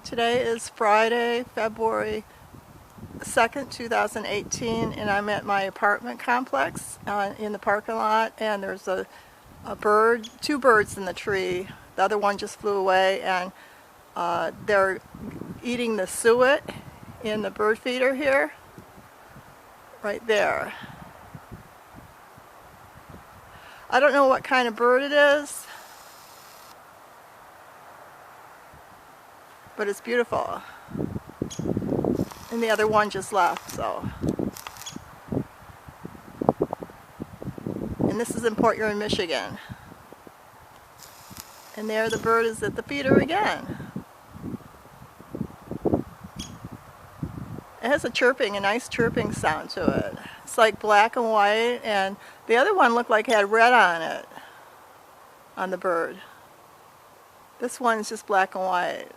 Today is Friday, February 2nd, 2018, and I'm at my apartment complex in the parking lot, and there's a bird, two birds in the tree. The other one just flew away, and they're eating the suet in the bird feeder here, right there. I don't know what kind of bird it is, but it's beautiful. And the other one just left, so. And this is in Port Huron, Michigan. And there the bird is at the feeder again. It has a nice chirping sound to it. It's like black and white, and the other one looked like it had red on it, on the bird. This one is just black and white.